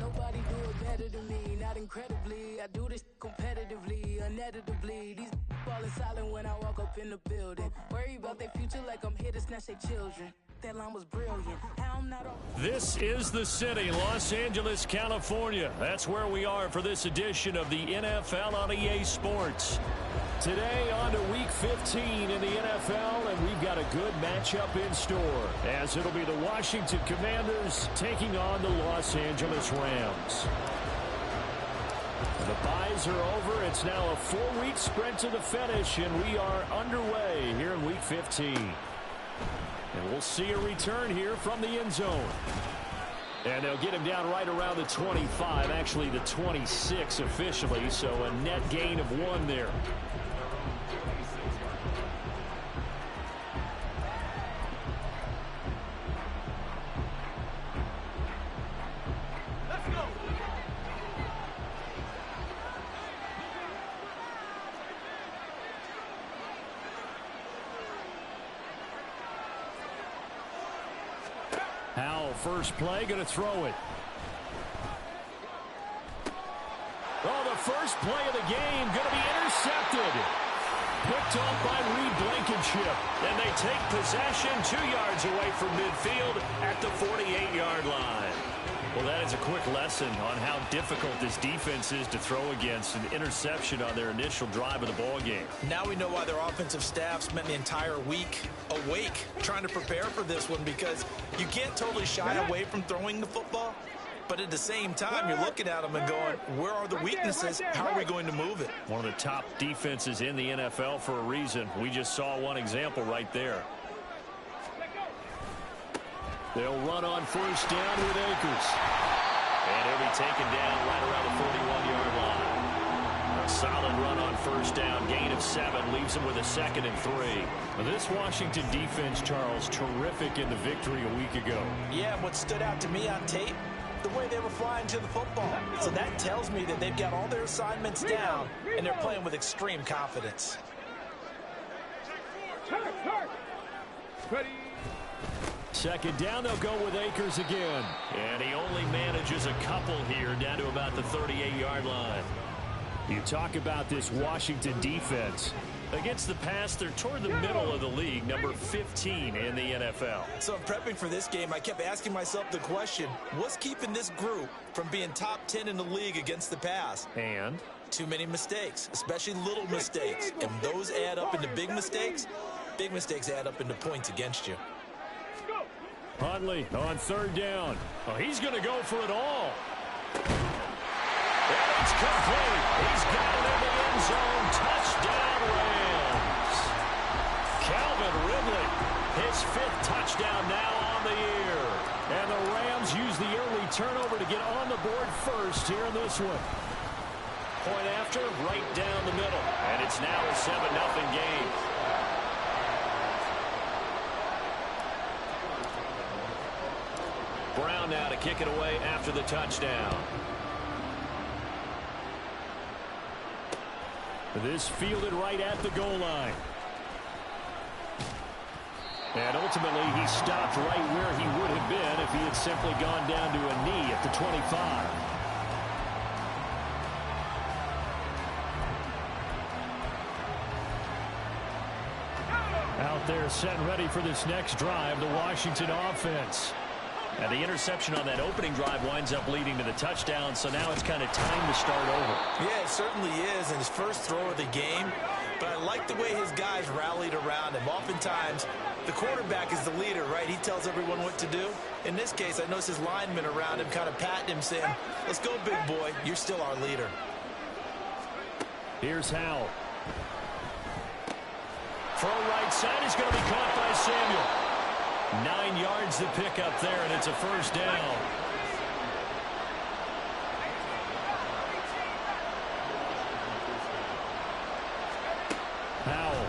Nobody do it better than me, not incredibly. I do this competitively, uneditably. These falling silent when I walk up in the building. Worry about their future like I'm here to snatch their children. That line was brilliant. How I'm not This is the city, Los Angeles, California. That's where we are for this edition of the NFL on EA Sports. Today on to Week 15 in the NFL, and we've got a good matchup in store, as it'll be the Washington Commanders taking on the Los Angeles Rams. The byes are over. It's now a 4-week sprint to the finish, and we are underway here in Week 15. And we'll see a return here from the end zone. And they'll get him down right around the 25, actually the 26 officially, so a net gain of 1 there. Howell, first play, going to throw it. Oh, the first play of the game going to be intercepted. Picked off by Reed Blankenship. And they take possession 2 yards away from midfield at the 48-yard line. Well, that is a quick lesson on how difficult this defense is to throw against. An interception on their initial drive of the ball game. Now we know why their offensive staff spent the entire week awake trying to prepare for this one, because you can't totally shy away from throwing the football, but at the same time you're looking at them and going, where are the weaknesses? How are we going to move it? One of the top defenses in the NFL for a reason. We just saw one example right there. They'll run on first down with Akers. And he'll be taken down right around the 41-yard line. A solid run on first down. Gain of 7 leaves him with a 2nd and 3. Now, this Washington defense, Charles, terrific in the victory a week ago. Yeah, what stood out to me on tape, the way they were flying to the football. So that tells me that they've got all their assignments down, and they're playing with extreme confidence. Ready. Second down, they'll go with Akers again. And he only manages a couple here down to about the 38-yard line. You talk about this Washington defense. Against the pass, they're toward the middle of the league, number 15 in the NFL. So in prepping for this game, I kept asking myself the question, what's keeping this group from being top 10 in the league against the pass? And? Too many mistakes, especially little mistakes. And those add up into big mistakes. Big mistakes add up into points against you. Huntley on third down. Oh, he's going to go for it all. And it's complete. He's got it in the end zone. Touchdown, Rams. Calvin Ridley, his 5th touchdown now on the year. And the Rams use the early turnover to get on the board first here in this one. Point after, right down the middle. And it's now a 7-0 game. Brown now to kick it away after the touchdown. This fielded right at the goal line. And ultimately he stopped right where he would have been if he had simply gone down to a knee at the 25. Out there set and ready for this next drive, the Washington offense. And the interception on that opening drive winds up leading to the touchdown, so now it's kind of time to start over. Yeah, it certainly is, and his first throw of the game. But I like the way his guys rallied around him. Oftentimes, the quarterback is the leader, right? He tells everyone what to do. In this case, I noticed his linemen around him kind of patting him, saying, let's go, big boy. You're still our leader. Here's Howell. Throw right side is going to be caught by Samuel. 9 yards to pick up there, and it's a first down. Howell.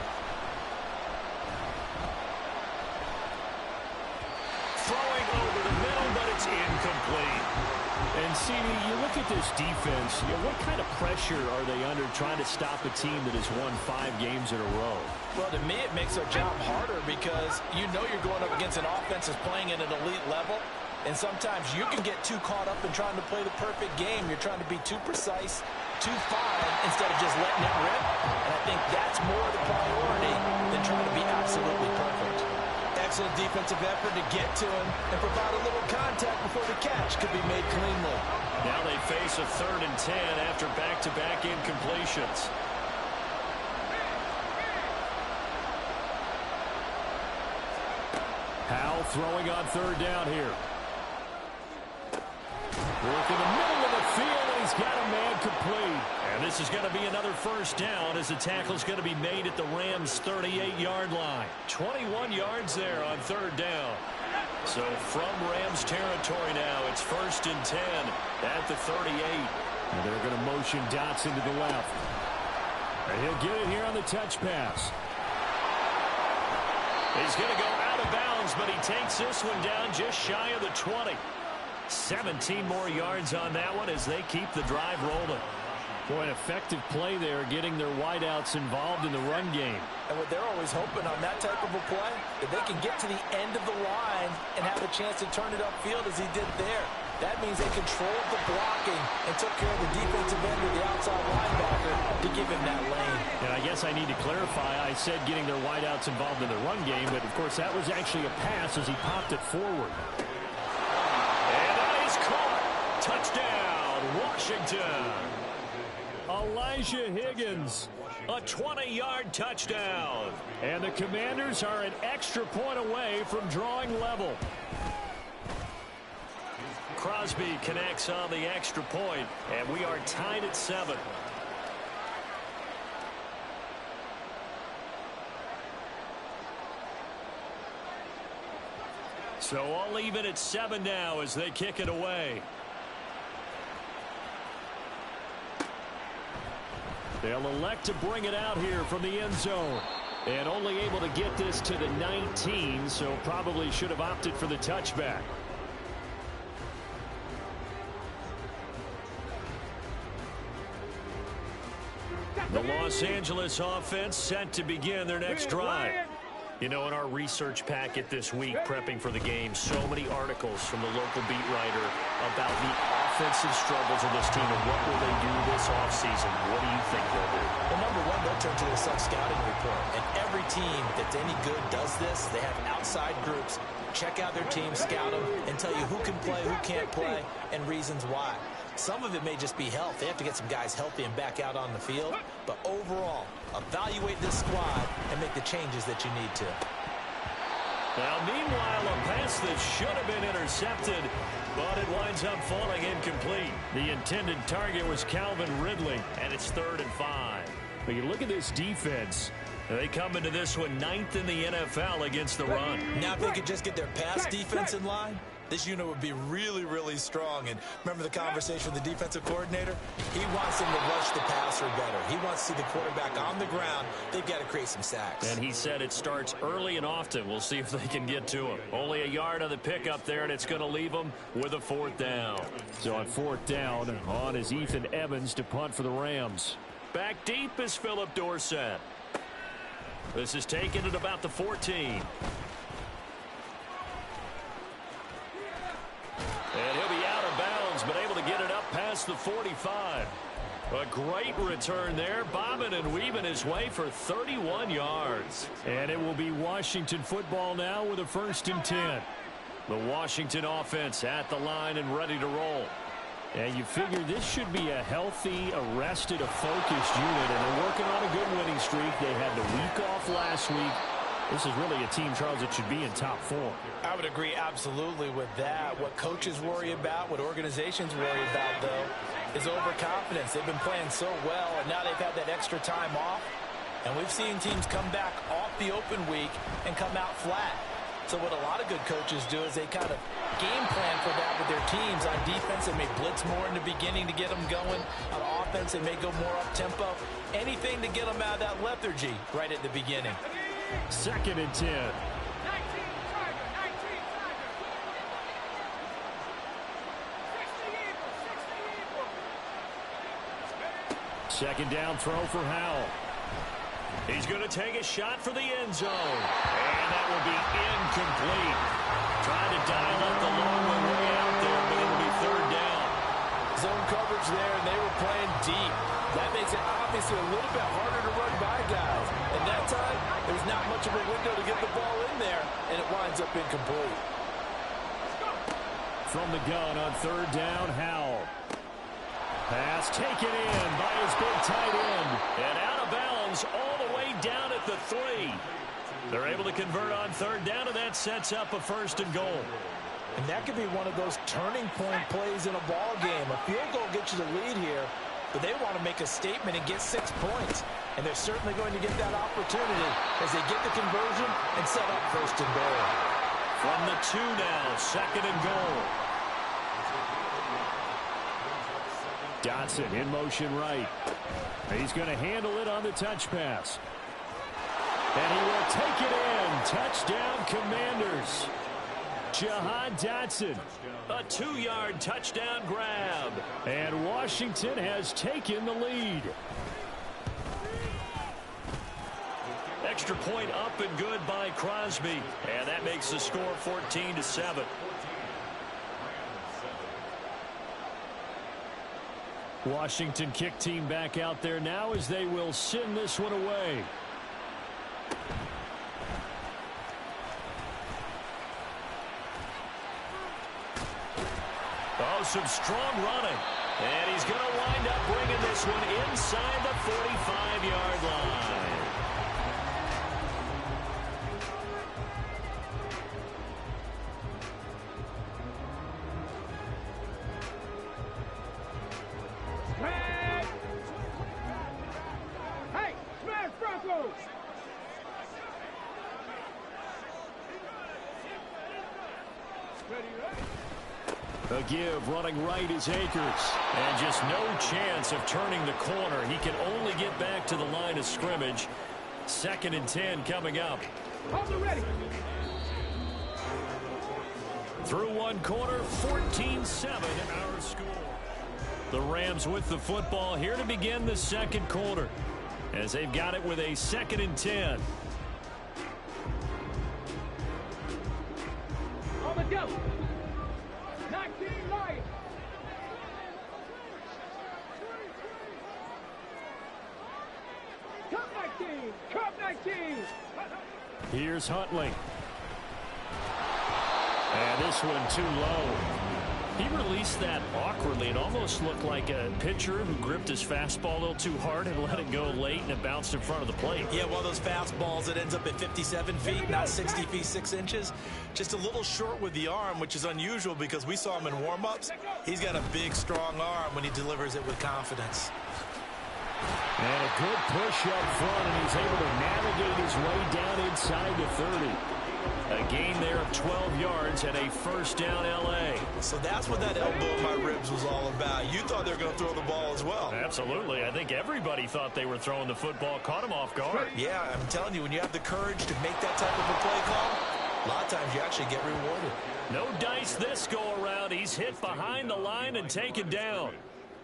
Throwing over the middle, but it's incomplete. And, CD, you look at this defense, what kind of pressure are they under trying to stop a team that has won 5 games in a row? Well, to me, it makes their job harder because you know you're going up against an offense that's playing at an elite level. And sometimes you can get too caught up in trying to play the perfect game. You're trying to be too precise, too fine, instead of just letting it rip. And I think that's more the priority than trying to be absolutely perfect. Excellent defensive effort to get to him and provide a little contact before the catch could be made cleanly. Now they face a 3rd and 10 after back-to-back incompletions. Howell throwing on 3rd down here. Work in the middle of the field, and he's got a man complete. And this is going to be another 1st down as the tackle's going to be made at the Rams' 38-yard line. 21 yards there on 3rd down. So from Rams territory now, it's 1st and 10 at the 38. And they're going to motion Dots into the left. And he'll get it here on the touch pass. He's going to go out of bounds, but he takes this one down just shy of the 20. 17 more yards on that one as they keep the drive rolling. Boy, an effective play there, getting their wideouts involved in the run game. And what they're always hoping on that type of a play, that they can get to the end of the line and have a chance to turn it upfield as he did there. That means they controlled the blocking and took care of the defensive end of the outside linebacker to give him that lane. And I guess I need to clarify, I said getting their wideouts involved in the run game, but of course that was actually a pass as he popped it forward. And that is caught. Touchdown, Washington. Elijah Higgins, a 20-yard touchdown. And the Commanders are an extra point away from drawing level. Crosby connects on the extra point, and we are tied at 7. So all even at 7 now as they kick it away. They'll elect to bring it out here from the end zone. And only able to get this to the 19, so probably should have opted for the touchback. The Los Angeles offense set to begin their next drive. You know, in our research packet this week, prepping for the game, so many articles from the local beat writer about the offensive struggles of this team and what will they do this offseason. What do you think they'll do? Well, number one, they'll turn to the self-scouting report. And every team that's any good does this. They have outside groups. Check out their team, scout them, and tell you who can play, who can't play, and reasons why. Some of it may just be health. They have to get some guys healthy and back out on the field. But overall, evaluate this squad and make the changes that you need to. Now, meanwhile, a pass that should have been intercepted, but it winds up falling incomplete. The intended target was Calvin Ridley, and it's 3rd and 5. But you look at this defense. They come into this one 9th in the NFL against the run. Now, if they could just get their pass defense in line, this unit would be really, really strong. And remember the conversation with the defensive coordinator? He wants them to rush the passer better. He wants to see the quarterback on the ground. They've got to create some sacks. And he said it starts early and often. We'll see if they can get to him. Only a yard on the pickup there, and it's going to leave them with a 4th down. So on 4th down, on is Ethan Evans to punt for the Rams. Back deep is Philip Dorsett. This is taken at about the 14. And he'll be out of bounds, but able to get it up past the 45. A great return there, bobbing and weaving his way for 31 yards. And it will be Washington football now with a 1st and 10. The Washington offense at the line and ready to roll. And you figure this should be a healthy, arrested, a focused unit, and they're working on a good winning streak. They had the week off last week. This is really a team, Charles, that should be in top 4. I would agree absolutely with that. What coaches worry about, what organizations worry about, though, is overconfidence. They've been playing so well, and now they've had that extra time off. And we've seen teams come back off the open week and come out flat. So what a lot of good coaches do is they kind of game plan for that with their teams. On defense, they may blitz more in the beginning to get them going. On offense, they may go more up-tempo. Anything to get them out of that lethargy right at the beginning. 2nd and 10. 19, 2nd down throw for Howell. He's going to take a shot for the end zone. And that will be incomplete. Trying to dial up the long way out there, but it'll be third down. Zone coverage there, and they were playing deep. That makes it obviously a little bit harder to run by guys. And that time, there's not much of a window to get the ball in there, and it winds up incomplete. From the gun on third down, Howell. Pass taken in by his big tight end. And out of bounds all the way down at the 3. They're able to convert on third down, and that sets up a 1st and goal. And that could be one of those turning point plays in a ball game. A field goal gets you the lead here, but they want to make a statement and get 6 points. And they're certainly going to get that opportunity as they get the conversion and set up 1st and goal. From the 2 now, 2nd and goal. Dotson in motion right. He's going to handle it on the touch pass. And he will take it in. Touchdown, Commanders. Jahan Dotson, a 2-yard touchdown grab. And Washington has taken the lead. Extra point up and good by Crosby. And that makes the score 14-7. Washington kick team back out there now as they will send this one away. Oh, some strong running. And he's going to wind up bringing this one inside the 45-yard line. Hey, smash Broncos! A give running right is Akers. And just no chance of turning the corner. He can only get back to the line of scrimmage. 2nd and 10 coming up. Hold it ready. Through one quarter, 14-7 our score. The Rams with the football here to begin the 2nd quarter, as they've got it with a 2nd and 10. On the go. 19 Lions. Cup 19. Cup 19. Here's Huntley. And this one too low. He released that awkwardly. It almost looked like a pitcher who gripped his fastball a little too hard and let it go late, and it bounced in front of the plate. Yeah, one of those fastballs that ends up at 57 feet, not 60 feet, 6 inches. Just a little short with the arm, which is unusual because we saw him in warm-ups. He's got a big, strong arm when he delivers it with confidence. And a good push up front, and he's able to navigate his way down inside the 30. A gain there of 12 yards and a 1st down L.A. So that's what that elbow in my ribs was all about. You thought they were going to throw the ball as well. Absolutely. I think everybody thought they were throwing the football, caught him off guard. Yeah, I'm telling you, when you have the courage to make that type of a play call, a lot of times you actually get rewarded. No dice this go-around. He's hit behind the line and taken down.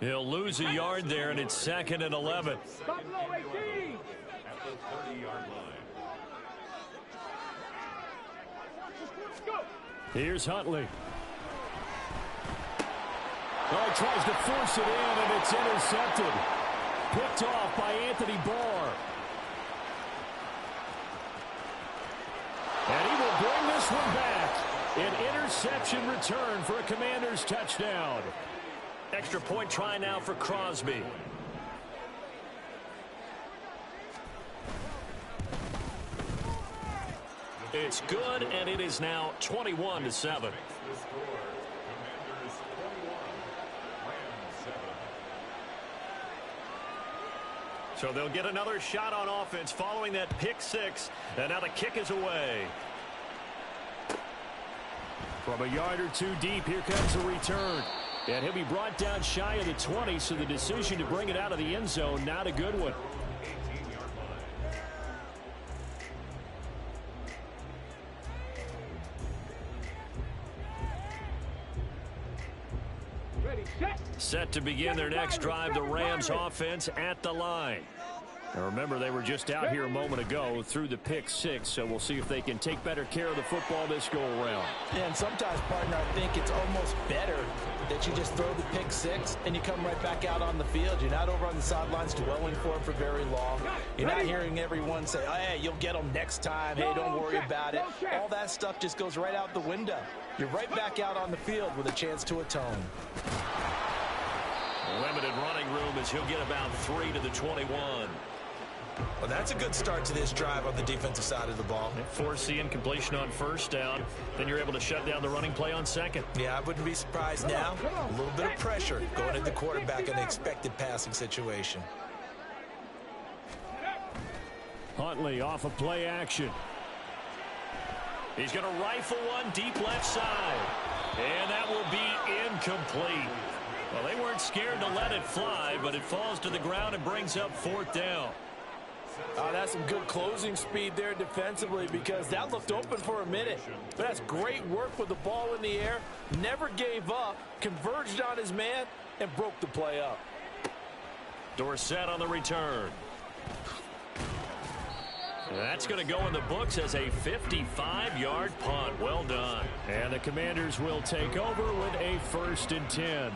He'll lose a yard there, and it's 2nd and 11. Buffalo 18. At the 30-yard line. Here's Huntley. Oh, he tries to force it in, and it's intercepted. Picked off by Anthony Barr. And he will bring this one back. An interception return for a Commanders touchdown. Extra point try now for Crosby. It's good, and it is now 21-7. So they'll get another shot on offense following that pick 6, and now the kick is away. From a yard or two deep, here comes a return. And he'll be brought down shy of the 20, so the decision to bring it out of the end zone, not a good one. Ready, set. Set to begin their next drive, the Rams offense at the line. Now remember, they were just out here a moment ago through the pick six, so we'll see if they can take better care of the football this go-around. Yeah, and sometimes, partner, I think it's almost better that you just throw the pick six and you come right back out on the field. You're not over on the sidelines dwelling for it for very long. You're not hearing everyone say, oh, hey, you'll get them next time. Hey, don't worry about it. All that stuff just goes right out the window. You're right back out on the field with a chance to atone. Limited running room as he'll get about 3 to the 21. Well, that's a good start to this drive on the defensive side of the ball. Force the incompletion on first down. Then you're able to shut down the running play on second. Yeah, I wouldn't be surprised now. A little bit of pressure going at the quarterback in the expected passing situation. Huntley off of play action. He's going to rifle one deep left side. And that will be incomplete. Well, they weren't scared to let it fly, but it falls to the ground and brings up fourth down. That's some good closing speed there defensively because that looked open for a minute. But that's great work with the ball in the air. Never gave up, converged on his man, and broke the play up. Dorsett on the return. That's going to go in the books as a 55-yard punt. Well done. And the Commanders will take over with a 1st and 10.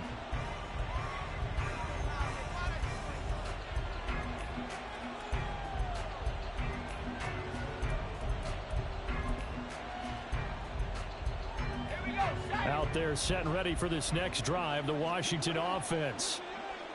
Out there set and ready for this next drive, the Washington offense.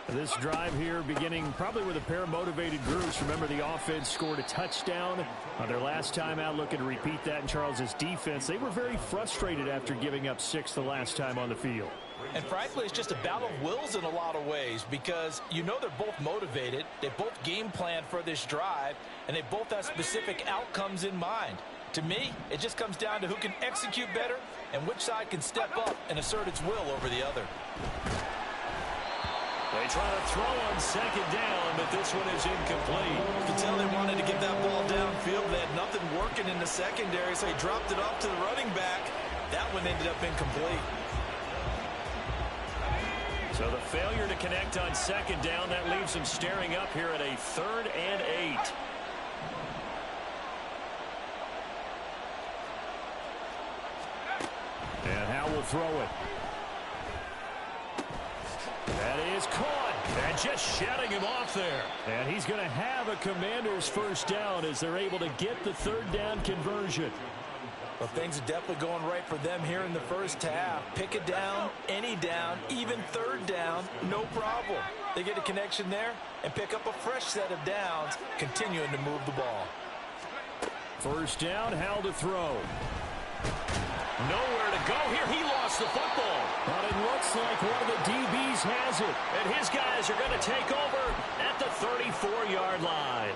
This drive here beginning probably with a pair of motivated groups. Remember, the offense scored a touchdown on their last time out. Looking to repeat that in Charles's defense. They were very frustrated after giving up 6 the last time on the field. And frankly, it's just a battle of wills in a lot of ways because you know they're both motivated. They both game plan for this drive, and they both have specific outcomes in mind. To me, it just comes down to who can execute better and which side can step up and assert its will over the other. They try to throw on second down, but this one is incomplete. You can tell they wanted to get that ball downfield. They had nothing working in the secondary, so he dropped it off to the running back. That one ended up incomplete. So the failure to connect on second down, that leaves them staring up here at a 3rd and 8. And Howe will throw it. That is caught. And just shutting him off there. And he's going to have a Commanders 1st down as they're able to get the 3rd down conversion. Well, things are definitely going right for them here in the first half. Pick a down, any down, even 3rd down, no problem. They get a connection there and pick up a fresh set of downs, continuing to move the ball. 1st down, Howe to throw. Nowhere to go here. He lost the football. But it looks like one of the DBs has it. And his guys are going to take over at the 34-yard line.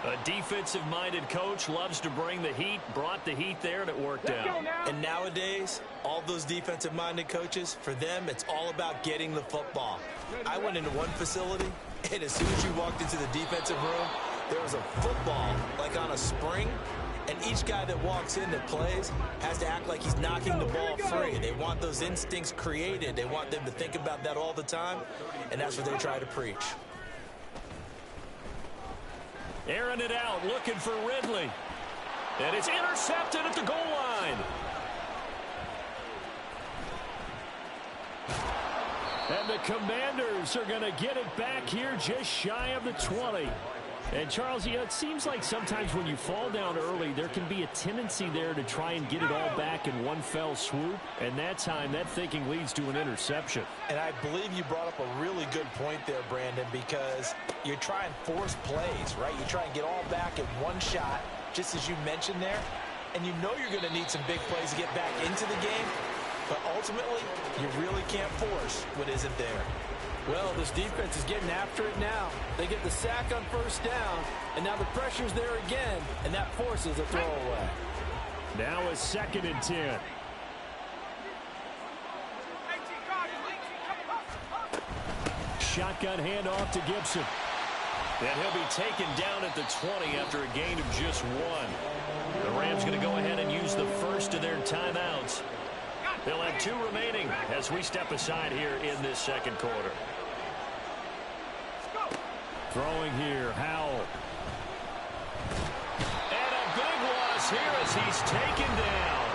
A defensive-minded coach loves to bring the heat, brought the heat there, and it worked out. And nowadays, all those defensive-minded coaches, for them, it's all about getting the football. I went into one facility, and as soon as you walked into the defensive room, there was a football, like on a spring, and each guy that walks in that plays has to act like he's knocking the ball free. They want those instincts created. They want them to think about that all the time, and that's what they try to preach. Airing it out, looking for Ridley. And it's intercepted at the goal line. And the Commanders are going to get it back here just shy of the 20. And, Charles, it seems like sometimes when you fall down early, there can be a tendency there to try and get it all back in one fell swoop. And that time, that thinking leads to an interception. And I believe you brought up a really good point there, Brandon, because you try and force plays, right? You try and get all back in one shot, just as you mentioned there. And you know you're going to need some big plays to get back into the game. But ultimately, you really can't force what isn't there. Well, this defense is getting after it now. They get the sack on 1st down, and now the pressure's there again, and that forces a throwaway. Now a 2nd and 10. Shotgun handoff to Gibson. And he'll be taken down at the 20 after a gain of just 1. The Rams going to go ahead and use the first of their timeouts. They'll have 2 remaining as we step aside here in this 2nd quarter. Throwing here, Howell. And a big loss here as he's taken down.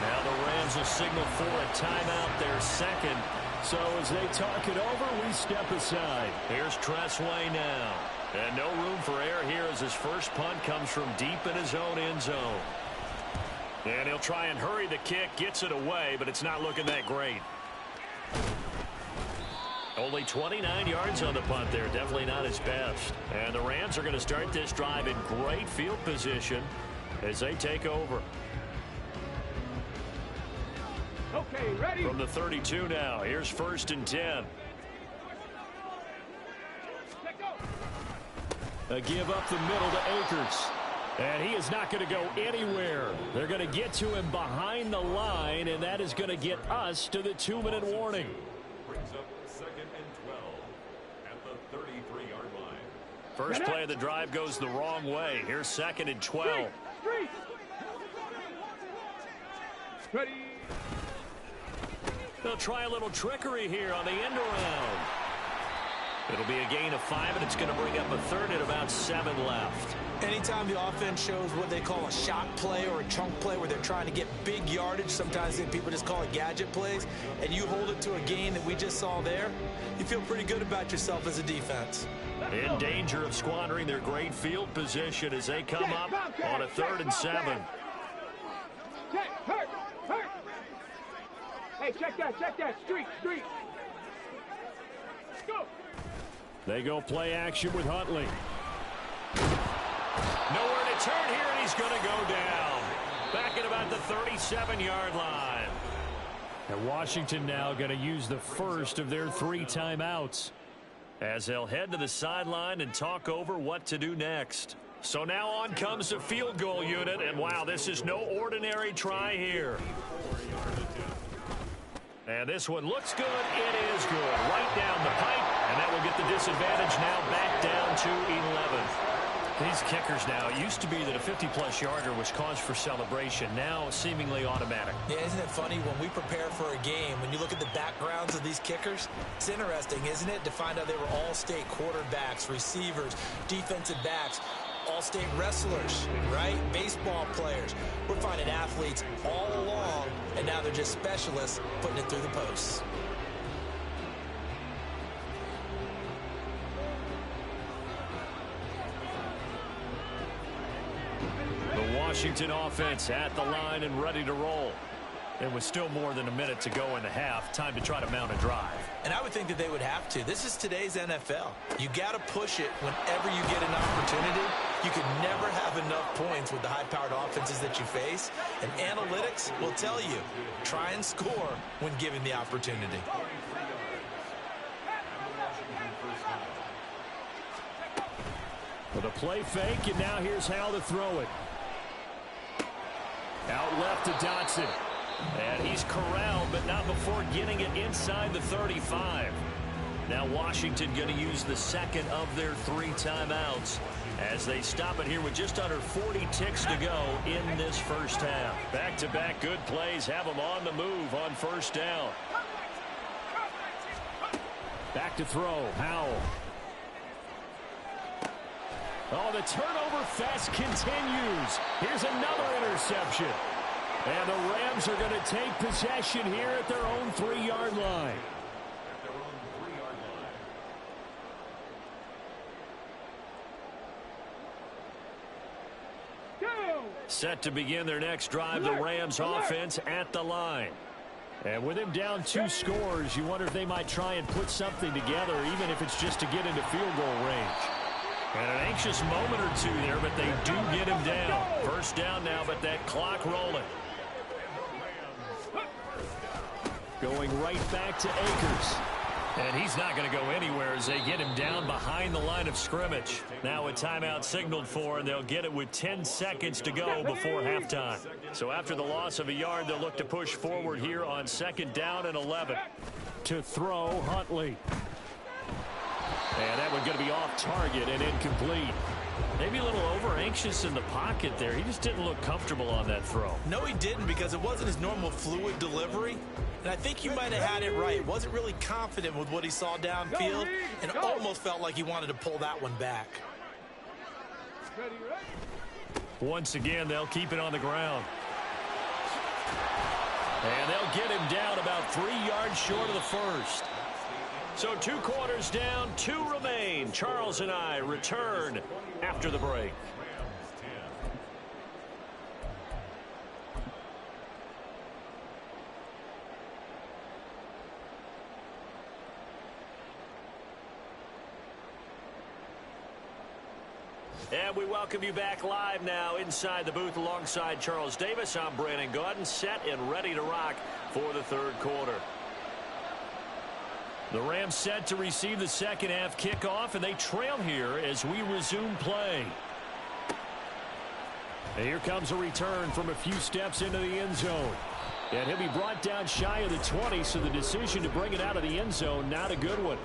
Now the Rams will signal for a timeout, their second. So as they talk it over, we step aside. Here's Tressway now. And no room for error here as his first punt comes from deep in his own end zone. And he'll try and hurry the kick, gets it away, but it's not looking that great. Only 29 yards on the punt there. Definitely not his best. And the Rams are going to start this drive in great field position as they take over. Okay, ready? From the 32 now. Here's 1st and 10. A give up the middle to Akers. And he is not going to go anywhere. They're going to get to him behind the line, and that is going to get us to the 2-minute warning. Brings up 2nd and 12 at the 33-yard line. First play of the drive goes the wrong way. Here's 2nd and 12. Street. Ready. They'll try a little trickery here on the end around. It'll be a gain of 5, and it's going to bring up a 3rd at about 7 left. Anytime the offense shows what they call a shot play or a chunk play where they're trying to get big yardage, sometimes people just call it gadget plays, and you hold it to a gain that we just saw there, you feel pretty good about yourself as a defense. In danger of squandering their great field position as they come up on a 3rd and 7. Check, hurt. Hey, check that. Street. Let's go. They go play action with Huntley. Nowhere to turn here, and he's going to go down. Back at about the 37-yard line. And Washington now going to use the first of their 3 timeouts as they'll head to the sideline and talk over what to do next. So now on comes the field goal unit, and wow, this is no ordinary try here. And this one looks good. It is good. Right down the pipe, and that will get the disadvantage now back down to 11. These kickers now, it used to be that a 50-plus yarder was cause for celebration. Now seemingly automatic. Yeah, isn't it funny when we prepare for a game, when you look at the backgrounds of these kickers, it's interesting, isn't it, to find out they were all-state quarterbacks, receivers, defensive backs, all-state wrestlers, right? Baseball players. We're finding athletes all along, and now they're just specialists putting it through the posts. The Washington offense at the line and ready to roll. And with still more than a minute to go in the half, time to try to mount a drive. And I would think that they would have to. This is today's NFL. You got to push it whenever you get an opportunity. You can never have enough points with the high-powered offenses that you face. And analytics will tell you, try and score when given the opportunity. With a play fake, and now here's how to throw it. Out left to Dotson. And he's corralled, but not before getting it inside the 35. Now Washington going to use the second of their 3 timeouts as they stop it here with just under 40 ticks to go in this first half. Back-to-back good plays have them on the move on first down. Back to throw, Howell. Oh, the turnover fest continues. Here's another interception. And the Rams are going to take possession here at their own 3-yard line. Set to begin their next drive, the Rams offense at the line. And with him down 2 scores, you wonder if they might try and put something together, even if it's just to get into field goal range. And an anxious moment or two there, but they do get him down. First down now, but that clock rolling. Going right back to Akers. And he's not going to go anywhere as they get him down behind the line of scrimmage. Now a timeout signaled for, and they'll get it with 10 seconds to go before halftime. So after the loss of a yard, they'll look to push forward here on 2nd down and 11. To throw, Huntley. And that one going to be off target and incomplete. Maybe a little over-anxious in the pocket there. He just didn't look comfortable on that throw. No, he didn't, because it wasn't his normal fluid delivery. And I think you might have had it right. Wasn't really confident with what he saw downfield and almost felt like he wanted to pull that one back. Once again, they'll keep it on the ground. And they'll get him down about 3 yards short of the first. So 2 quarters down, 2 remain. Charles and I return after the break. And we welcome you back live now inside the booth alongside Charles Davis. I'm Brandon Gaudin, set and ready to rock for the third quarter. The Rams set to receive the second half kickoff, and they trail here as we resume play. And here comes a return from a few steps into the end zone. And he'll be brought down shy of the 20, so the decision to bring it out of the end zone, not a good one.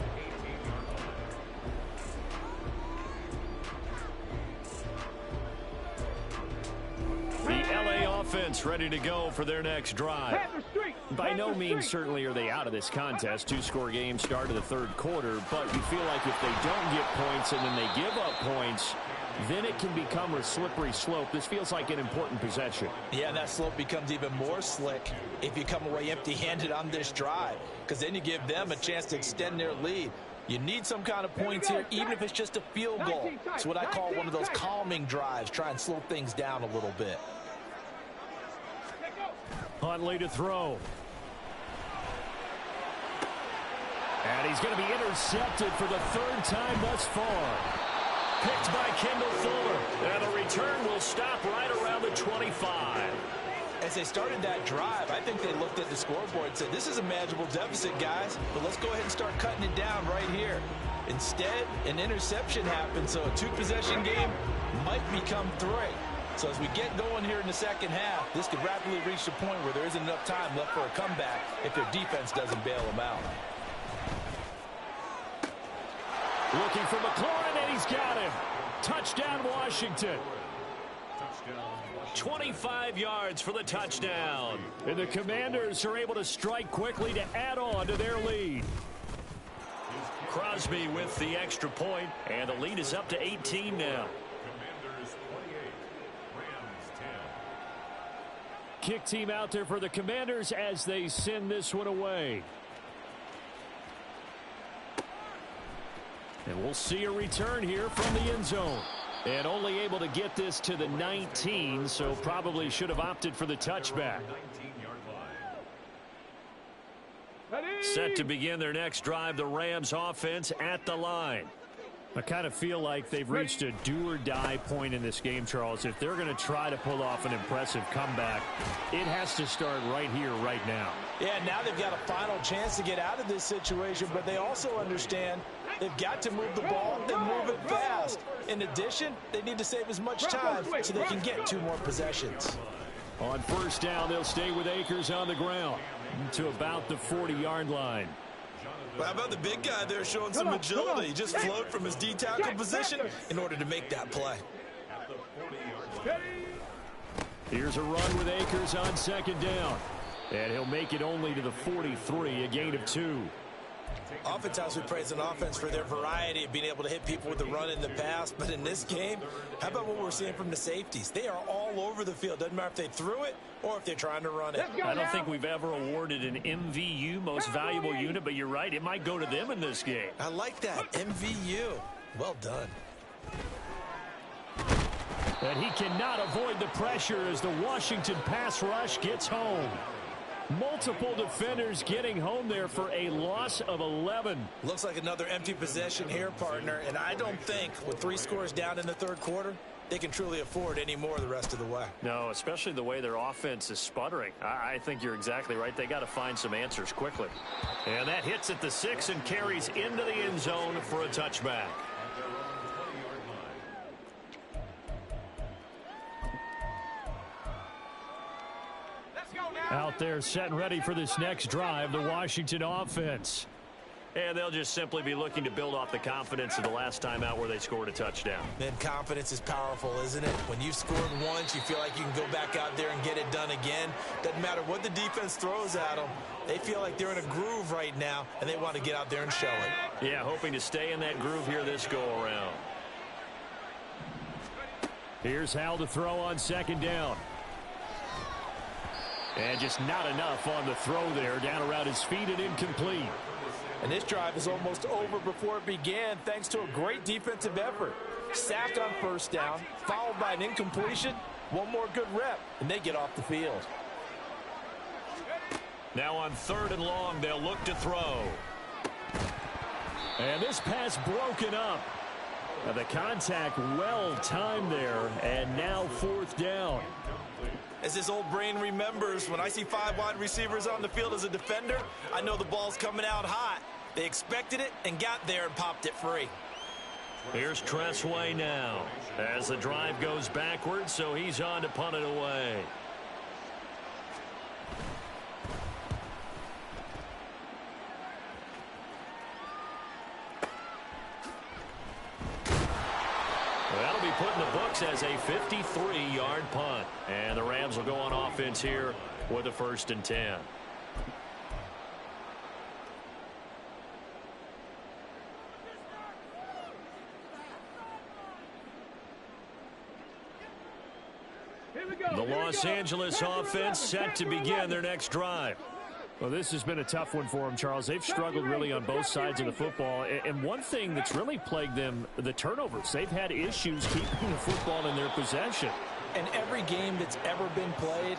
Offense ready to go for their next drive. By no means certainly are they out of this contest. 2-score game, start of the third quarter, but you feel like if they don't get points and then they give up points, then it can become a slippery slope. This feels like an important possession. Yeah, that slope becomes even more slick if you come away empty-handed on this drive, because then you give them a chance to extend their lead. You need some kind of points here, even if it's just a field goal. It's what I call one of those calming drives. Try and slow things down a little bit. Huntley to throw. And he's going to be intercepted for the 3rd time thus far. Picked by Kendall Fuller. And the return will stop right around the 25. As they started that drive, I think they looked at the scoreboard and said, this is a manageable deficit, guys, but let's go ahead and start cutting it down right here. Instead, an interception happened, so a 2-possession game might become 3. So as we get going here in the second half, this could rapidly reach the point where there isn't enough time left for a comeback if their defense doesn't bail them out. Looking for McLaurin, and he's got him. Touchdown, Washington. 25 yards for the touchdown. And the Commanders are able to strike quickly to add on to their lead. Crosby with the extra point, and the lead is up to 18 now. Kick team out there for the Commanders as they send this one away. And we'll see a return here from the end zone. And only able to get this to the 19, so probably should have opted for the touchback. Set to begin their next drive, the Rams offense at the line. I kind of feel like they've reached a do-or-die point in this game, Charles. If they're going to try to pull off an impressive comeback, it has to start right here, right now. Yeah, now they've got a final chance to get out of this situation, but they also understand they've got to move the ball and move it fast. In addition, they need to save as much time so they can get 2 more possessions. On first down, they'll stay with Akers on the ground to about the 40-yard line. Well, how about the big guy there showing some agility? He just float from his D-tackle position in order to make that play. Here's a run with Akers on second down. And he'll make it only to the 43, a gain of 2. Oftentimes we praise an offense for their variety of being able to hit people with the run in the past. But in this game, how about what we're seeing from the safeties? They are all over the field. Doesn't matter if they threw it or if they're trying to run it. I don't think we've ever awarded an MVU, most valuable unit, but you're right. It might go to them in this game. I like that, MVU. Well done. And he cannot avoid the pressure as the Washington pass rush gets home. Multiple defenders getting home there for a loss of 11. Looks like another empty possession here, partner. And I don't think with 3 scores down in the third quarter, they can truly afford any more the rest of the way. No, especially the way their offense is sputtering. I think you're exactly right. They got to find some answers quickly. And that hits at the 6 and carries into the end zone for a touchback. Out there set and ready for this next drive, the Washington offense. And they'll just simply be looking to build off the confidence of the last time out where they scored a touchdown. Man, confidence is powerful, isn't it? When you've scored once, you feel like you can go back out there and get it done again. Doesn't matter what the defense throws at them. They feel like they're in a groove right now, and they want to get out there and show it. Yeah, hoping to stay in that groove here this go-around. Here's Hal to throw on second down. And just not enough on the throw there. Down around his feet and incomplete. And this drive is almost over before it began thanks to a great defensive effort. Sacked on first down, followed by an incompletion. One more good rep, and they get off the field. Now on 3rd and long, they'll look to throw. And this pass broken up. The contact well timed there, and now 4th down. As his old brain remembers, when I see 5 wide receivers on the field as a defender, I know the ball's coming out hot. They expected it and got there and popped it free. Here's Tressway now as the drive goes backwards, so he's on to punt it away. That'll be put in the books as a 53-yard punt. And the Rams will go on offense here with a 1st and 10. The Los Angeles offense set to begin their next drive. Well, this has been a tough one for them, Charles. They've struggled really on both sides of the football. And one thing that's really plagued them, the turnovers. They've had issues keeping the football in their possession. And every game that's ever been played,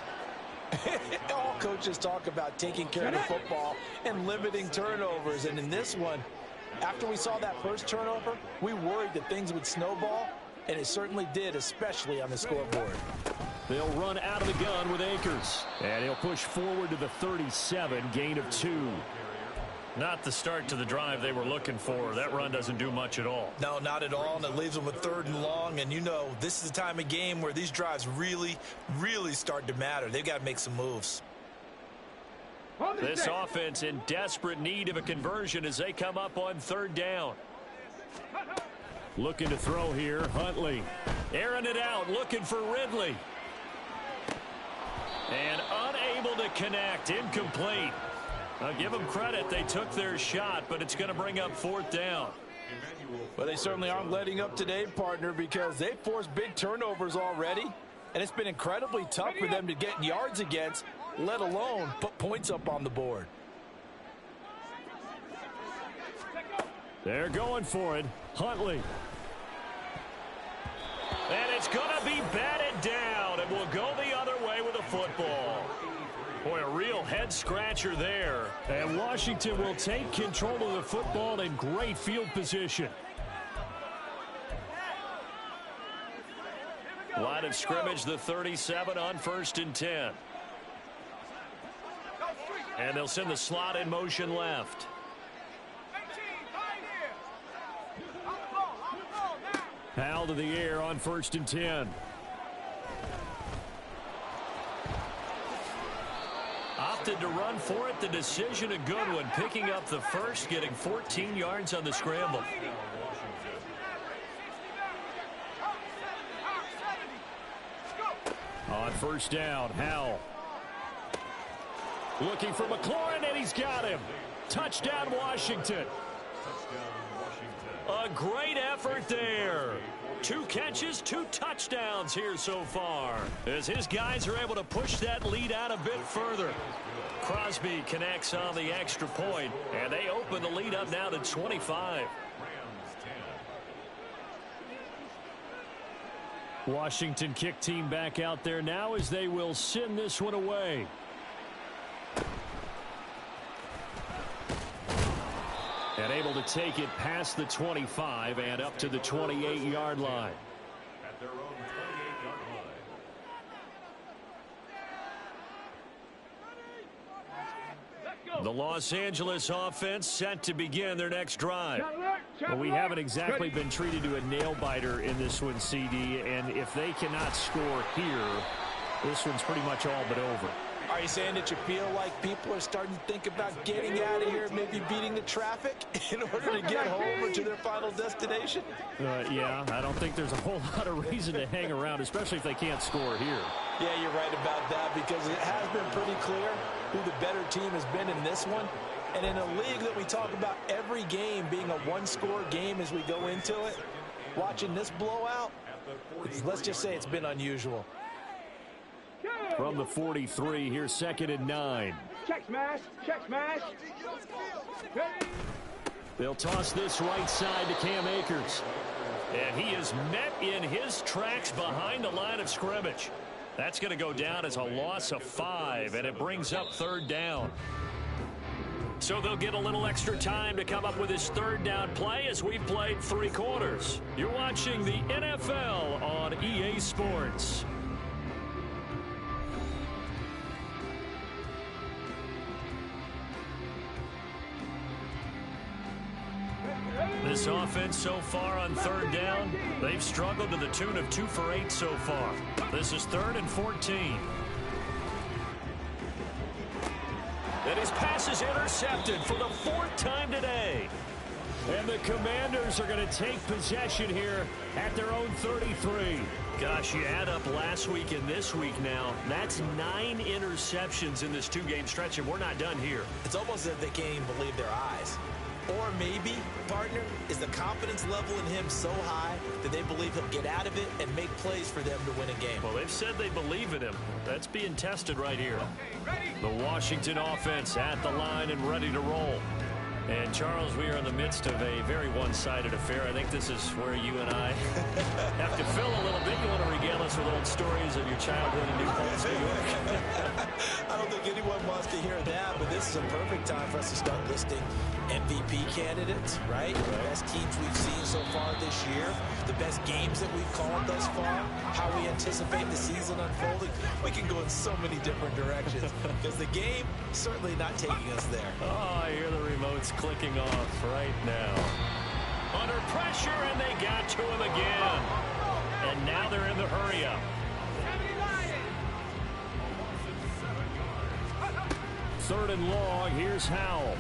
all coaches talk about taking care of the football and limiting turnovers. And in this one, after we saw that first turnover, we worried that things would snowball, and it certainly did, especially on the scoreboard. They'll run out of the gun with Akers. And he'll push forward to the 37, gain of 2. Not the start to the drive they were looking for. That run doesn't do much at all. No, not at all, and it leaves them with 3rd and long. And you know, this is the time of game where these drives really, really start to matter. They've got to make some moves. This offense in desperate need of a conversion as they come up on 3rd down. Looking to throw here, Huntley. Airing it out, looking for Ridley. And unable to connect, incomplete. I'll give them credit. They took their shot, but it's going to bring up 4th down. Well, they certainly aren't letting up today, partner, because they've forced big turnovers already, and it's been incredibly tough for them to get yards against, let alone put points up on the board. They're going for it. Huntley. And it's going to be batted down, and will go the other way with the football. Boy, a real head-scratcher there. And Washington will take control of the football in great field position. Line of scrimmage, the 37 on 1st and 10. And they'll send the slot in motion left. Hal to the air on 1st and 10. Opted to run for it. The decision a good one. Picking up the first, getting 14 yards on the scramble. On 1st down, Hal. Looking for McLaurin, and he's got him. Touchdown, Washington. A great effort there. 2 catches, 2 touchdowns here so far, as his guys are able to push that lead out a bit further. Crosby connects on the extra point, and they open the lead up now to 25. Washington kick team back out there now as they will send this one away. And able to take it past the 25 and up to the 28-yard line. At their own 28-yard line. The Los Angeles offense set to begin their next drive. Well, we haven't exactly been treated to a nail-biter in this one, CD, and if they cannot score here, this one's pretty much all but over. Are you saying that you feel like people are starting to think about getting out of here, maybe beating the traffic in order to get home or to their final destination? Yeah, I don't think there's a whole lot of reason to hang around, especially if they can't score here. Yeah, you're right about that, because it has been pretty clear who the better team has been in this one. And in a league that we talk about every game being a one-score game as we go into it, watching this blowout, let's just say it's been unusual. From the 43, here's 2nd and 9. Check smash. Check smash. They'll toss this right side to Cam Akers. And he is met in his tracks behind the line of scrimmage. That's going to go down as a loss of 5, and it brings up 3rd down. So they'll get a little extra time to come up with his 3rd down play as we've played 3 quarters. You're watching the NFL on EA Sports. This offense so far on 3rd down, they've struggled to the tune of 2 for 8 so far. This is 3rd and 14. And his pass is intercepted for the 4th time today. And the Commanders are going to take possession here at their own 33. Gosh, you add up last week and this week now, that's 9 interceptions in this 2-game stretch, and we're not done here. It's almost as if they can't even believe their eyes. Or maybe, partner, is the confidence level in him so high that they believe he'll get out of it and make plays for them to win a game. Well, they've said they believe in him. That's being tested right here. The Washington offense at the line and ready to roll. And, Charles, we are in the midst of a very one-sided affair. I think this is where you and I have to fill a little bit. You want to regale us with old stories of your childhood in New Paltz, New York? I don't think anyone wants to hear that, but this is a perfect time for us to start listing MVP candidates, right? The best teams we've seen so far this year, the best games that we've called thus far, how we anticipate the season unfolding. We can go in so many different directions because the game certainly not taking us there. Oh, I hear the remotes clicking off right now. Under pressure, and they got to him again. And now they're in the hurry-up. 3rd and long, here's Howell.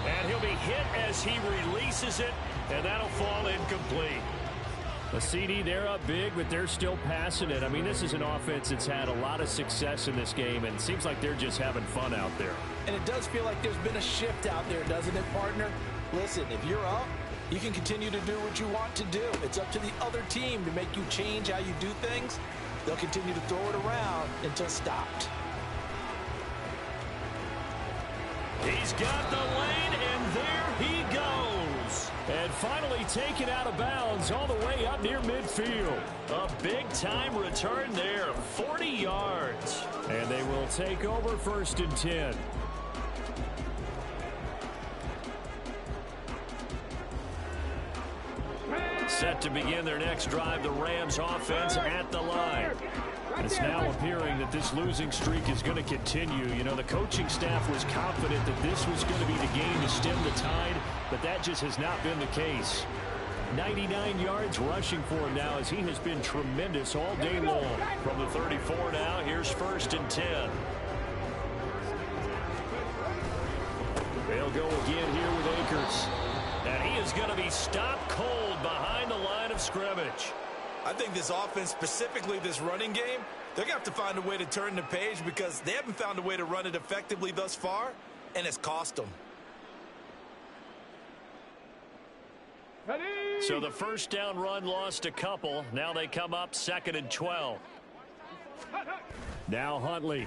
And he'll be hit as he releases it, and that'll fall incomplete. The CD, they're up big, but they're still passing it. I mean, this is an offense that's had a lot of success in this game, and it seems like they're just having fun out there. And it does feel like there's been a shift out there, doesn't it, partner? Listen, if you're up, you can continue to do what you want to do. It's up to the other team to make you change how you do things. They'll continue to throw it around until stopped. He's got the lane, and there he goes. And finally taken out of bounds all the way up near midfield. A big-time return there, 40 yards. And they will take over 1st and 10. Set to begin their next drive, the Rams offense at the line. It's now appearing that this losing streak is going to continue. You know, the coaching staff was confident that this was going to be the game to stem the tide, but that just has not been the case. 99 yards rushing for him now as he has been tremendous all day long. From the 34 now, here's 1st and 10. They'll go again here with Akers. And he is going to be stopped cold behind the line of scrimmage. I think this offense, specifically this running game, they're going to have to find a way to turn the page because they haven't found a way to run it effectively thus far, and it's cost them. So the 1st down run lost a couple. Now they come up 2nd and 12. Now Huntley.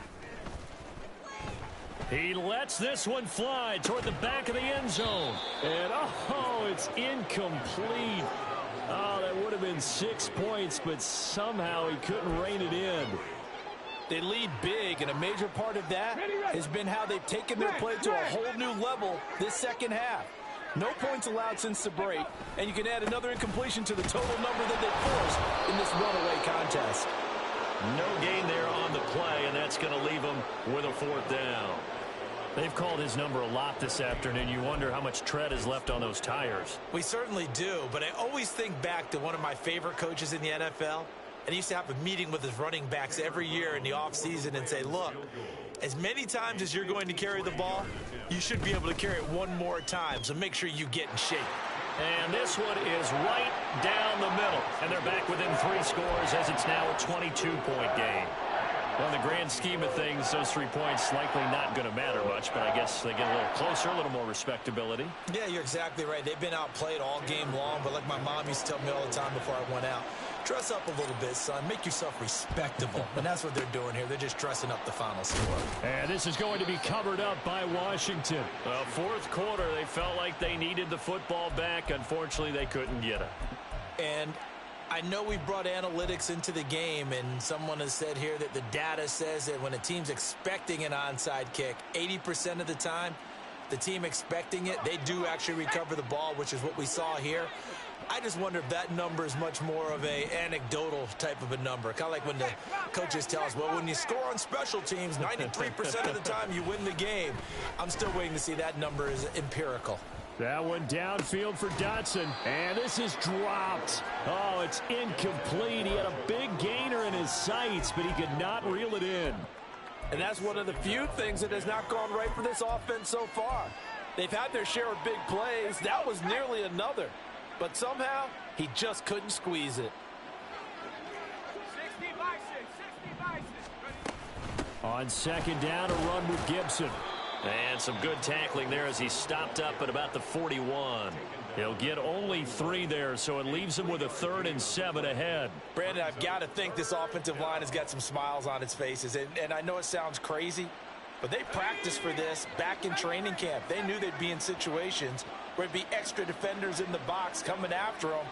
He lets this one fly toward the back of the end zone. And, oh, it's incomplete. Oh, that would have been 6 points, but somehow he couldn't rein it in. They lead big, and a major part of that has been how they've taken their play to a whole new level this second half. No points allowed since the break, and you can add another incompletion to the total number that they forced in this runaway contest. No gain there on the play, and that's going to leave them with a 4th down. They've called his number a lot this afternoon. You wonder how much tread is left on those tires. We certainly do, but I always think back to one of my favorite coaches in the NFL, and he used to have a meeting with his running backs every year in the offseason and say, look, as many times as you're going to carry the ball, you should be able to carry it one more time, so make sure you get in shape. And this one is right down the middle. And they're back within 3 scores as it's now a 22-point game. Well, in the grand scheme of things, those 3 points likely not going to matter much, but I guess they get a little closer, a little more respectability. Yeah, you're exactly right. They've been outplayed all game long, but like my mom used to tell me all the time before I went out, dress up a little bit, son. Make yourself respectable. And that's what they're doing here. They're just dressing up the final score. And this is going to be covered up by Washington. Well, fourth quarter, they felt like they needed the football back. Unfortunately, they couldn't get it. And I know we brought analytics into the game, and someone has said here that the data says that when a team's expecting an onside kick, 80% of the time, the team expecting it, they do actually recover the ball, which is what we saw here. I just wonder if that number is much more of a anecdotal type of a number. Kind of like when the coaches tell us, well, when you score on special teams, 93% of the time you win the game. I'm still waiting to see that number is empirical. That one downfield for Dotson, and this is dropped. Oh, it's incomplete. He had a big gainer in his sights, but he could not reel it in. And that's one of the few things that has not gone right for this offense so far. They've had their share of big plays. That was nearly another. But somehow, he just couldn't squeeze it. 60-by-6. On second down, a run with Gibson. And some good tackling there as he stopped up at about the 41. He'll get only 3 there, so it leaves him with a 3rd and 7 ahead. Brandon, I've got to think this offensive line has got some smiles on its faces. And I know it sounds crazy, but they practiced for this back in training camp. They knew they'd be in situations where there'd be extra defenders in the box coming after them,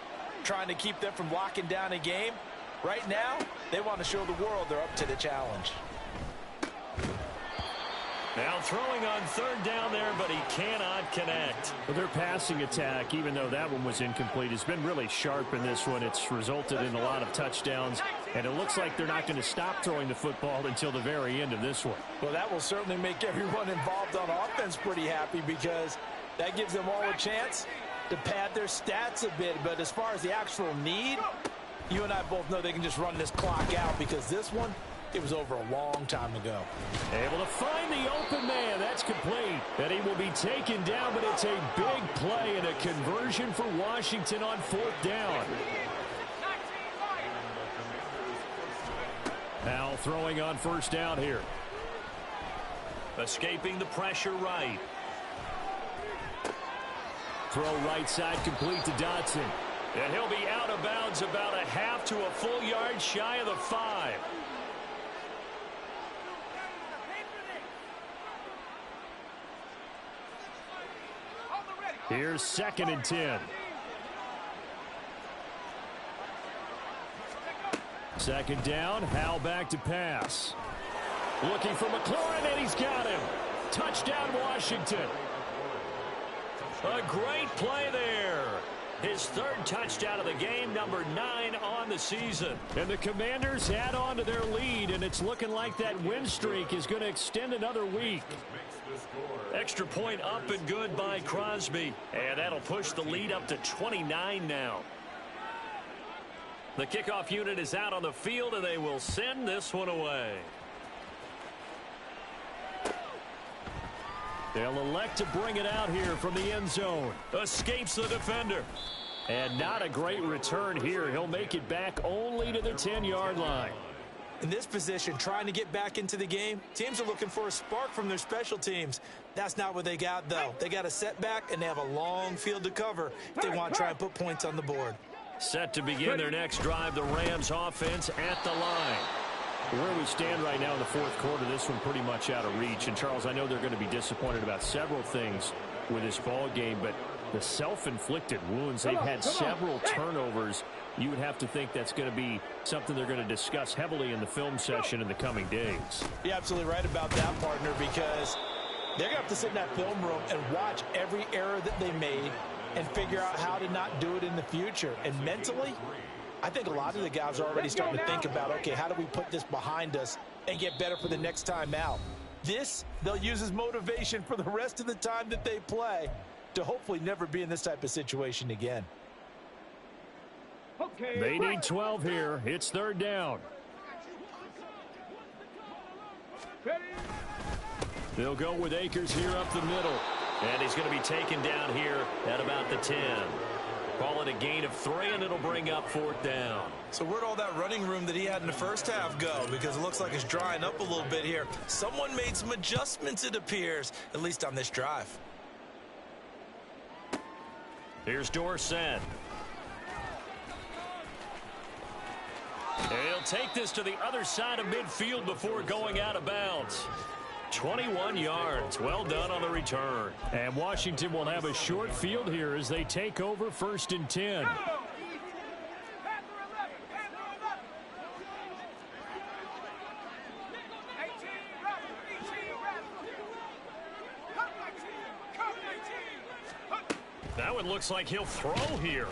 trying to keep them from locking down a game. Right now, they want to show the world they're up to the challenge. Now throwing on 3rd down there, but he cannot connect. Well, their passing attack, even though that one was incomplete, has been really sharp in this one. It's resulted in a lot of touchdowns, and it looks like they're not going to stop throwing the football until the very end of this one. Well, that will certainly make everyone involved on offense pretty happy, because that gives them all a chance to pad their stats a bit. But as far as the actual need, you and I both know they can just run this clock out, because this one, it was over a long time ago. Able to find the open man. That's complete. And he will be taken down, but it's a big play and a conversion for Washington on 4th down. Now throwing on 1st down here. Escaping the pressure right. Throw right side complete to Dotson. And he'll be out of bounds about a half to a full yard shy of the 5. Here's 2nd and 10. 2nd down, Howell back to pass. Looking for McLaurin, and he's got him. Touchdown, Washington. A great play there. His 3rd touchdown of the game, number 9 on the season. And the Commanders add on to their lead, and it's looking like that win streak is going to extend another week. Extra point up and good by Crosby. And that'll push the lead up to 29 now. The kickoff unit is out on the field, and they will send this one away. They'll elect to bring it out here from the end zone. Escapes the defender. And not a great return here. He'll make it back only to the 10-yard line. In this position, trying to get back into the game, teams are looking for a spark from their special teams. That's not what they got, though. They got a setback, and they have a long field to cover if they want to try and put points on the board. Set to begin their next drive, the Rams offense at the line. Where we stand right now in the 4th quarter, this one pretty much out of reach. And, Charles, I know they're going to be disappointed about several things with this ball game, but the self-inflicted wounds, they've had several turnovers. You would have to think that's going to be something they're going to discuss heavily in the film session in the coming days. You're absolutely right about that, partner, because they're going to have to sit in that film room and watch every error that they made and figure out how to not do it in the future. And mentally, I think a lot of the guys are already starting to think about, okay, how do we put this behind us and get better for the next time out? This, they'll use as motivation for the rest of the time that they play to hopefully never be in this type of situation again. They need 12 here. It's third down. They'll go with Akers here up the middle. And he's going to be taken down here at about the 10. Call it a gain of 3, and it'll bring up fourth down. So where'd all that running room that he had in the first half go? Because it looks like it's drying up a little bit here. Someone made some adjustments, it appears, at least on this drive. Here's Dorsett. He'll take this to the other side of midfield before going out of bounds. 21 yards. Well done on the return. And Washington will have a short field here as they take over 1st and 10. That one looks like he'll throw here.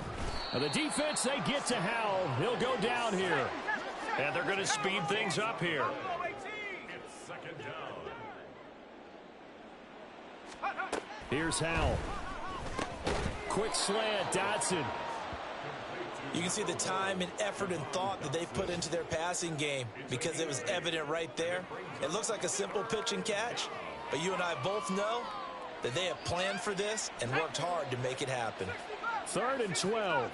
And the defense, they get to Howell. He'll go down here. And they're going to speed things up here. Here's Howell. Quick slant, Dotson. You can see the time and effort and thought that they put into their passing game because it was evident right there. It looks like a simple pitch and catch, but you and I both know that they have planned for this and worked hard to make it happen. 3rd and 12.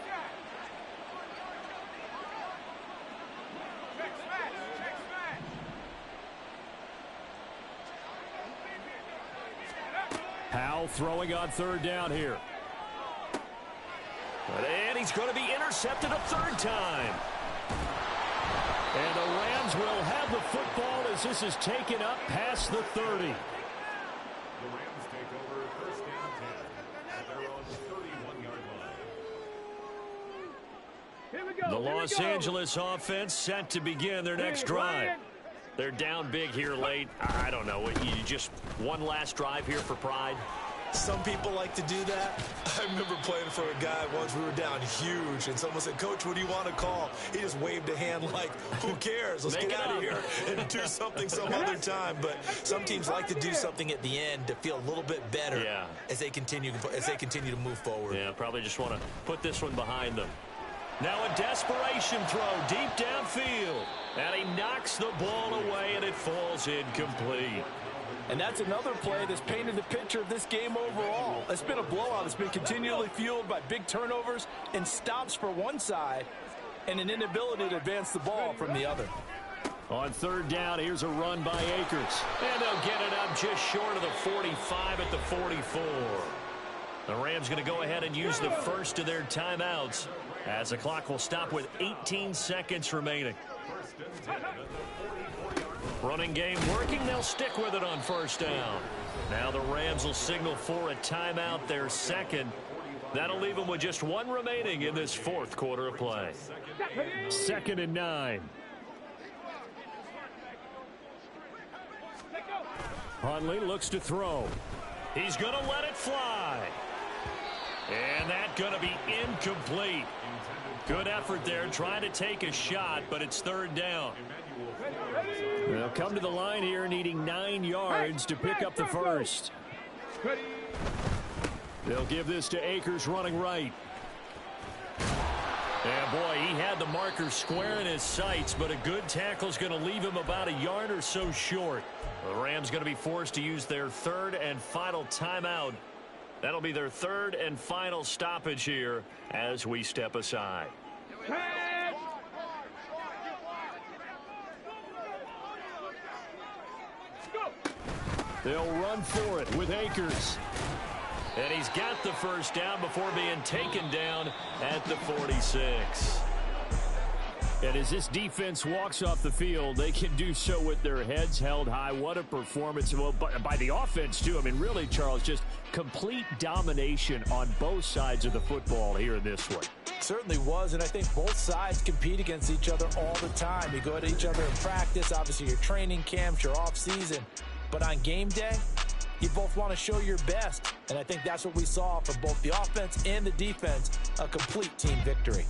Howell throwing on 3rd down here. And he's going to be intercepted a 3rd time. And the Rams will have the football as this is taken up past the 30. The Rams take over 1st and 10 at their own 31-yard line. Here we go. The Los Angeles offense set to begin their next drive. They're down big here late. I don't know. You just one last drive here for pride? Some people like to do that. I remember playing for a guy once. We were down huge, and someone said, "Coach, what do you want to call?" He just waved a hand like, "Who cares? Let's get out of here and do something some other time." But some teams like to do something at the end to feel a little bit better as they continue to move forward. Yeah, probably just want to put this one behind them. Now a desperation throw deep downfield. And he knocks the ball away, and it falls incomplete. And that's another play that's painted the picture of this game overall. It's been a blowout. It's been continually fueled by big turnovers and stops for one side and an inability to advance the ball from the other. On 3rd down, here's a run by Akers. And they'll get it up just short of the 45 at the 44. The Rams going to go ahead and use the first of their timeouts as the clock will stop with 18 seconds remaining. Running game working. They'll stick with it on 1st down. Now the Rams will signal for a timeout, their second. That'll leave them with just one remaining in this 4th quarter of play. 2nd and 9. Huntley looks to throw. He's going to let it fly. And that's going to be incomplete. Good effort there, trying to take a shot, but it's 3rd down. They'll come to the line here, needing 9 yards to pick up the first. They'll give this to Akers running right. And boy, he had the marker square in his sights, but a good tackle is going to leave him about a yard or so short. The Rams going to be forced to use their 3rd and final timeout. That'll be their 3rd and final stoppage here as we step aside. They'll run for it with Akers. And he's got the first down before being taken down at the 46. And as this defense walks off the field, they can do so with their heads held high. What a performance. Well, by the offense, too. I mean, really, Charles, just complete domination on both sides of the football here in this one. Certainly was, and I think both sides compete against each other all the time. You go at each other in practice, obviously your training camps, your off-season. But on game day, you both want to show your best. And I think that's what we saw from both the offense and the defense, a complete team victory.